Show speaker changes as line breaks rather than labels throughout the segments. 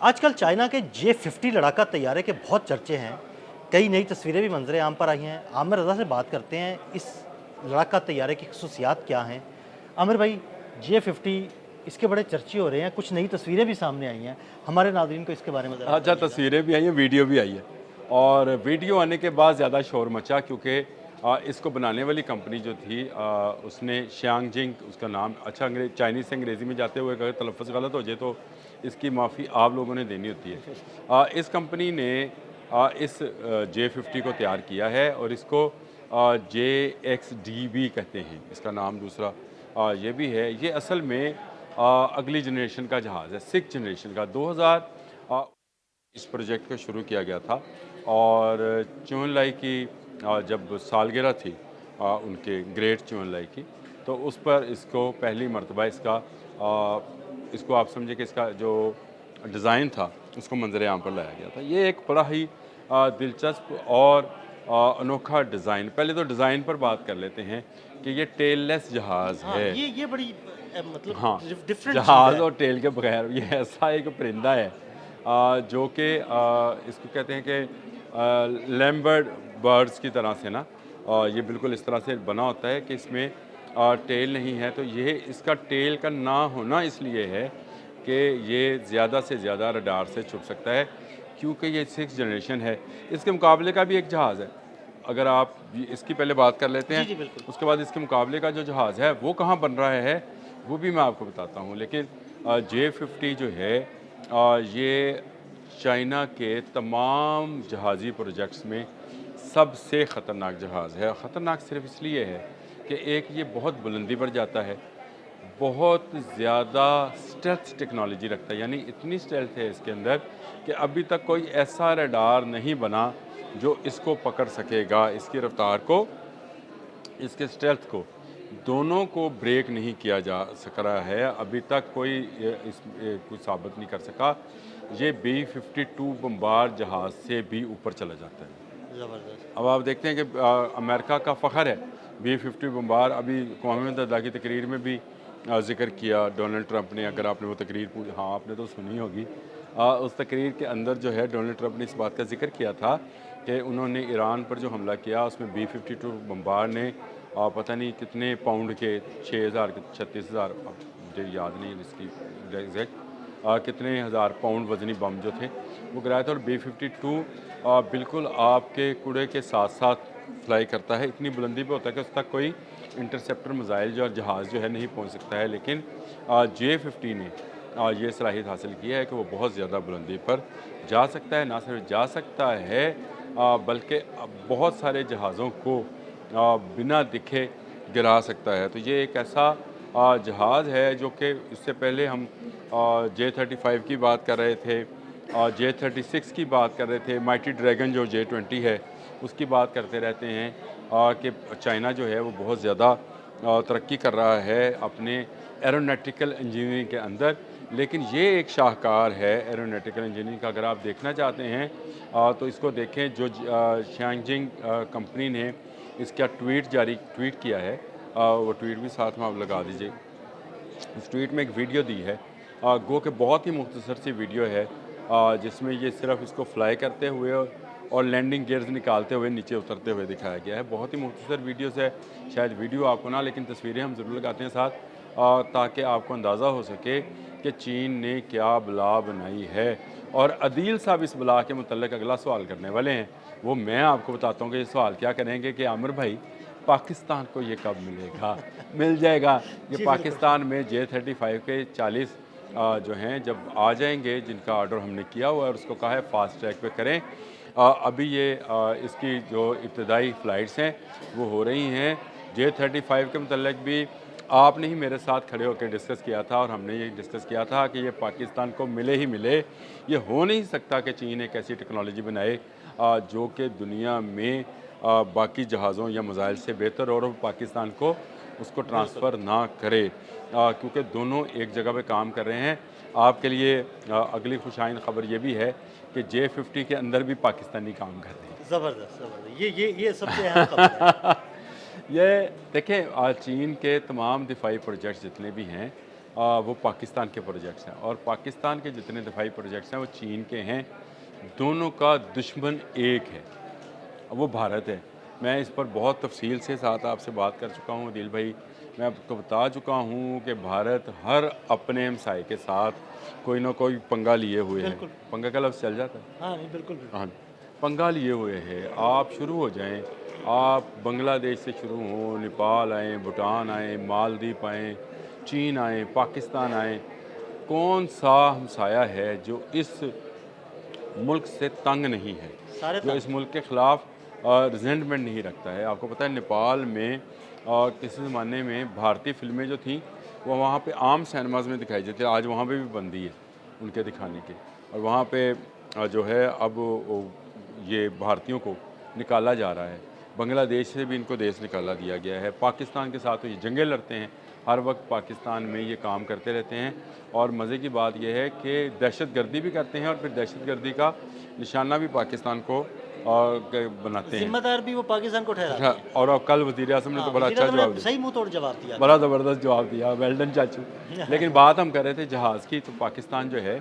आजकल चाइना के J-50 लड़ाका तैयारे के बहुत चर्चे हैं। कई नई तस्वीरें भी मंजर आम पर आई हैं। आमिर रज़ा से बात करते हैं, इस लड़ाका तैयारे की खसूसियात क्या हैं? आमिर भाई, J-50 इसके बड़े चर्चे हो रहे हैं, कुछ नई तस्वीरें भी सामने आई हैं। हमारे नाज़रीन को इसके बारे में ज़रा
अच्छा,
बताइएगा।
तस्वीरें भी आई हैं, वीडियो भी आई है। और वीडियो आने के बाद ज़्यादा शोर मचा, क्योंकि इसको बनाने वाली कंपनी जो थी उसने शियांगजिंग उसका नाम, अच्छा चाइनीज़ से अंग्रेज़ी में जाते हुए अगर तलफ़्फ़ुज़ गलत हो जाए तो इसकी माफ़ी आप लोगों ने देनी होती है। इस कंपनी ने इस J-50 को तैयार किया है और इसको JXDB कहते हैं, इसका नाम दूसरा ये भी है। ये असल में अगली जनरेशन का जहाज़ है, 6th जनरेशन का। 2000 इस प्रोजेक्ट को शुरू किया गया था और च्यों लाई की जब सालगिरह थी उनके ग्रेट च्यों लाई की, तो उस पर इसको पहली मर्तबा इसको आप समझे कि इसका जो डिज़ाइन था उसको मंजर आम पर लाया गया था। ये एक बड़ा ही दिलचस्प और अनोखा डिज़ाइन। पहले तो डिज़ाइन पर बात कर लेते हैं कि ये टेललेस जहाज़
हाँ,
है।
ये बड़ी मतलब
हाँ,
डिफरेंट चीज़
जहाज़
है।
और टेल के बगैर ये ऐसा एक परिंदा है जो कि इसको कहते हैं कि लैम्बर्ट बर्ड्स की तरह से ना, ये बिल्कुल इस तरह से बना होता है कि इसमें टेल नहीं है। तो ये इसका टेल का ना होना इसलिए है कि ये ज़्यादा से ज़्यादा रडार से छुप सकता है, क्योंकि ये 6th जनरेशन है। इसके मुकाबले का भी एक जहाज़ है, अगर आप इसकी पहले बात कर लेते
जी,
हैं,
जी, बिल्कुल।
उसके बाद इसके मुकाबले का जो जहाज़ है वो कहाँ बन रहा है वो भी मैं आपको बताता हूँ। लेकिन J-50 जो है ये चाइना के तमाम जहाज़ी प्रोजेक्ट्स में सबसे ख़तरनाक जहाज़ है। ख़तरनाक सिर्फ इसलिए है कि एक ये बहुत बुलंदी पर जाता है, बहुत ज़्यादा स्टेल्थ टेक्नोलॉजी रखता है, यानी इतनी स्टेल्थ है इसके अंदर कि अभी तक कोई ऐसा रडार नहीं बना जो इसको पकड़ सकेगा, इसकी रफ्तार को, इसके स्टेल्थ को, दोनों को ब्रेक नहीं किया जा सक रहा है। अभी तक कोई कुछ साबित नहीं कर सका। ये B-52 बम्बार जहाज़ से भी ऊपर चला जाता है।
ज़बरदस्त।
अब आप देखते हैं कि अमेरिका का फ़ख्र है B-50 बम्बार। अभी अक़वाम मुत्तहिदा की तकरीर में भी ज़िक्र किया डोनाल्ड ट्रंप ने। अगर आपने वो तकरीर पूरी, हाँ आपने तो सुनी होगी, उस तकरीर के अंदर जो है डोनाल्ड ट्रंप ने इस बात का जिक्र किया था कि उन्होंने ईरान पर जो हमला किया उसमें B-52 बम्बार ने पता नहीं कितने पाउंड के, 6000 के 36,000, मुझे याद नहीं इसकी एग्जैक्ट, कितने हज़ार पाउंड वज़नी बम जो थे वो गिराए थे। और B-52 बिल्कुल आपके कूड़े के साथ साथ फ्लाई करता है, इतनी बुलंदी पे होता है कि उस तक कोई इंटरसेप्टर मिसाइल जो जहाज़ जो है नहीं पहुंच सकता है। लेकिन J-50 ने ये सलाहियत हासिल की है कि वो बहुत ज़्यादा बुलंदी पर जा सकता है। ना सिर्फ जा सकता है बल्कि बहुत सारे जहाज़ों को बिना दिखे गिरा सकता है। तो ये एक ऐसा जहाज़ है जो कि इससे पहले हम J-35 की बात कर रहे थे, J-36 की बात कर रहे थे, माइटी ड्रैगन जो J-20 है उसकी बात करते रहते हैं कि चाइना जो है वो बहुत ज़्यादा तरक्की कर रहा है अपने एरोनॉटिकल इंजीनियरिंग के अंदर। लेकिन ये एक शाहकार है एरोनॉटिकल इंजीनियरिंग का। अगर आप देखना चाहते हैं तो इसको देखें, जो शियांगजिंग कंपनी ने इसका ट्वीट किया है, वो ट्वीट भी साथ में आप लगा दीजिए। इस ट्वीट में एक वीडियो दी है, गो के बहुत ही मुख्तसर सी वीडियो है जिसमें ये सिर्फ इसको फ्लाई करते हुए और लैंडिंग गियर्स निकालते हुए नीचे उतरते हुए दिखाया गया है। बहुत ही मुख्तसर वीडियोस है, शायद वीडियो आपको ना, लेकिन तस्वीरें हम ज़रूर लगाते हैं साथ ताकि आपको अंदाज़ा हो सके कि चीन ने क्या बला बनाई है। और अदील साहब इस बला के मतलब अगला सवाल करने वाले हैं, वो मैं आपको बताता हूँ कि ये सवाल क्या करेंगे कि आमिर भाई पाकिस्तान को ये कब मिलेगा? मिल जाएगा। ये
जी, बिल्कुल।
पाकिस्तान में J-35 के 40 जो हैं जब आ जाएंगे, जिनका ऑर्डर हमने किया हुआ है और उसको कहा है फास्ट ट्रैक पे करें। अभी ये इसकी जो इब्तदाई फ़्लाइट्स हैं वो हो रही हैं। J-35 के मतलब भी आपने ही मेरे साथ खड़े होकर डिस्कस किया था और हमने ये डिस्कस किया था कि ये पाकिस्तान को मिले ही मिले। ये हो नहीं सकता कि चीन एक ऐसी टेक्नोलॉजी बनाए जो कि दुनिया में बाकी जहाज़ों या मिसाइल से बेहतर, और वो पाकिस्तान को उसको
बिल्कुल।
ट्रांसफ़र ना करे, क्योंकि दोनों एक जगह पे काम कर रहे हैं। आपके लिए अगली खुशाइन ख़बर ये भी है कि J-50 के अंदर भी पाकिस्तानी काम कर रहे हैं।
ज़बरदस्त, ज़बरदस्त। ये सबसे अहम खबर है।
ये देखें, चीन के तमाम दिफाई प्रोजेक्ट्स जितने भी हैं वो पाकिस्तान के प्रोजेक्ट्स हैं, और पाकिस्तान के जितने दफाई प्रोजेक्ट्स हैं वो चीन के हैं। दोनों का दुश्मन एक है, वो भारत है। मैं इस पर बहुत तफसील से साथ आपसे बात कर चुका हूँ दिल भाई। मैं आपको बता चुका हूँ कि भारत हर अपने हमसाए के साथ कोई ना कोई पंगा लिए हुए है।
बिल्कुल।
पंगा का लफ्ज़ चल जाता है।
हाँ नहीं, बिल्कुल बिल्कुल।
हाँ, पंगा लिए हुए है। आप शुरू हो जाएं, आप बांग्लादेश से शुरू हों, नेपाल आएँ, भूटान आएँ, मालदीव आएँ, चीन आएँ, पाकिस्तान आएँ। कौन सा हमसाया है जो इस मुल्क से तंग नहीं है,
सारे
जो
तंग
इस मुल्क के ख़िलाफ़ रिजेंटमेंट नहीं रखता है। आपको पता है नेपाल में किसी ज़माने में भारतीय फ़िल्में जो थीं वो वहाँ पे आम सिनेमाज़ में दिखाई जाती थी, आज वहाँ पे भी बंदी है उनके दिखाने की। और वहाँ पे जो है अब ये भारतीयों को निकाला जा रहा है। बांग्लादेश से भी इनको देश निकाला दिया गया है। पाकिस्तान के साथ तो ये जंगें लड़ते हैं, हर वक्त पाकिस्तान में ये काम करते रहते हैं। और मज़े की बात यह है कि दहशतगर्दी भी करते हैं, और फिर दहशतगर्दी का निशाना भी पाकिस्तान को बनाते हैं।
जिम्मेदार भी वो पाकिस्तान को ठहराते
अच्छा,
हैं।
और अब कल वज़ीर आज़म ने तो बड़ा
वज़ीर
अच्छा
आज़म
जवाब
ने
दिया,
सही मुंह तोड़ जवाब दिया।
बड़ा ज़बरदस्त जवाब दिया, वेल डन चाचू। लेकिन बात हम कर रहे थे जहाज़ की, तो पाकिस्तान जो है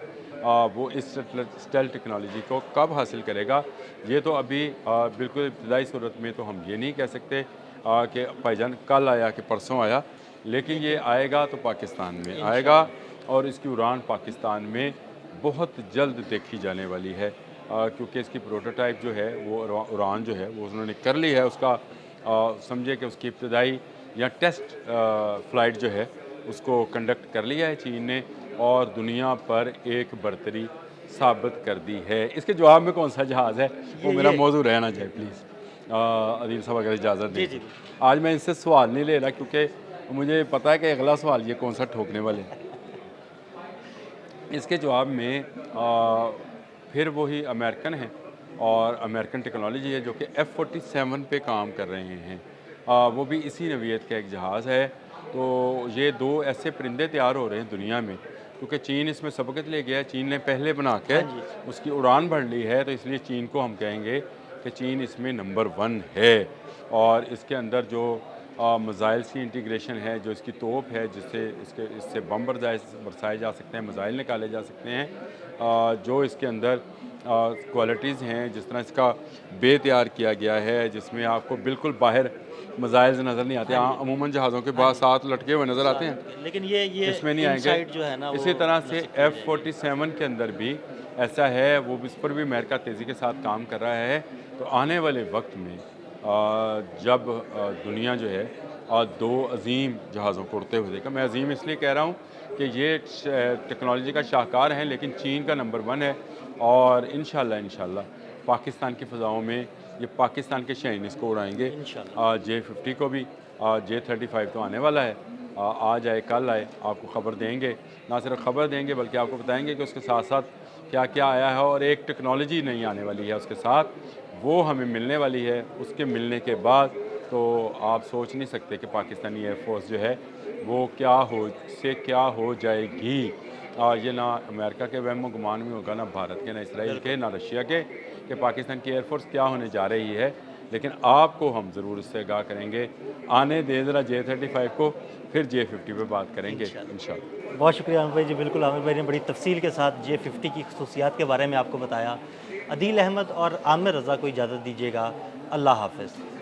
वो इस स्टेल्थ टेक्नोलॉजी को कब हासिल करेगा, ये तो अभी बिल्कुल इब्तदाई सूरत में तो हम ये नहीं कह सकते कि भाईजान कल आया कि परसों आया, लेकिन ये आएगा तो पाकिस्तान में आएगा, और इसकी उड़ान पाकिस्तान में बहुत जल्द देखी जाने वाली है। क्योंकि इसकी प्रोटोटाइप जो है वो उड़ान जो है वो उन्होंने कर ली है। उसका समझे कि उसकी इब्तदाई या टेस्ट फ़्लाइट जो है उसको कंडक्ट कर लिया है चीन ने, और दुनिया पर एक बरतरी साबित कर दी है। इसके जवाब में कौन सा जहाज़ है वो मेरा मौजू रहना चाहिए प्लीज़। अदील साहब अगर इजाज़त
जी
दें
जी।
तो। आज मैं इनसे सवाल नहीं ले रहा, क्योंकि मुझे पता है कि अगला सवाल ये कौन सा ठोकने वाले हैं। इसके जवाब में फिर वही अमेरिकन हैं, और अमेरिकन टेक्नोलॉजी है जो कि F-47 पे काम कर रहे हैं। वो भी इसी नवीयत का एक जहाज़ है। तो ये दो ऐसे परिंदे तैयार हो रहे हैं दुनिया में, क्योंकि चीन इसमें सबकत ले गया है। चीन ने पहले बना के
हाँ जी।
उसकी उड़ान भर ली है, तो इसलिए चीन को हम कहेंगे कि चीन इसमें नंबर 1 है। और इसके अंदर जो मिज़ाइल्स की इंटीग्रेशन है, जो इसकी तोप है जिससे इससे बम बरसाए जा सकते हैं, मिज़ाइल निकाले जा सकते हैं, जो इसके अंदर क्वालिटीज़ हैं, जिस तरह इसका बे तैयार किया गया है जिसमें आपको बिल्कुल बाहर मिज़ाइल्स नज़र नहीं आते। अमूमन जहाज़ों के बाद साथ लटके हुए नज़र आते हैं,
लेकिन ये
इसमें नहीं आएंगे।
इनसाइड जो है ना,
इसी
वो
तरह से
नसीब किया जाएगा।
F-47 के अंदर भी ऐसा है, वो इस पर भी अमेरिका तेज़ी के साथ काम कर रहा है। तो आने वाले वक्त में जब दुनिया जो है दो अजीम जहाज़ों को उड़ते हुए देखा। मैं अजीम इसलिए कह रहा हूँ कि ये टेक्नोलॉजी का शाहकार हैं, लेकिन चीन का नंबर 1 है। और इंशाल्लाह पाकिस्तान की फ़ज़ाओं में ये पाकिस्तान के शहीन इसको उड़ाएंगे।
इंशाल्लाह।
J-50 को भी, J-35 तो आने वाला है, आज आए कल आए, आपको ख़बर देंगे। ना सिर्फ ख़बर देंगे बल्कि आपको बताएंगे कि उसके साथ साथ क्या क्या आया है, और एक टेक्नोलॉजी नई आने वाली है उसके साथ, वो हमें मिलने वाली है। उसके मिलने के बाद तो आप सोच नहीं सकते कि पाकिस्तानी एयरफोर्स जो है वो क्या हो जाएगी। ये ना अमेरिका के वहम गुमान में होगा, ना भारत के, ना इसराइल के, ना रशिया के, कि पाकिस्तान की एयरफोर्स क्या होने जा रही है। लेकिन आपको हम ज़रूर इससे आगाह करेंगे। आने दें ज़रा J-35 को, फिर J-50 पे बात करेंगे इंशाल्लाह।
बहुत शुक्रिया आमिर भाई जी। बिल्कुल, आमिर भाई ने बड़ी तफसील के साथ J-50 की खसूसियात के बारे में आपको बताया। अदील अहमद और आमिर रज़ा को इजाज़त दीजिएगा। अल्लाह हाफ़िज़।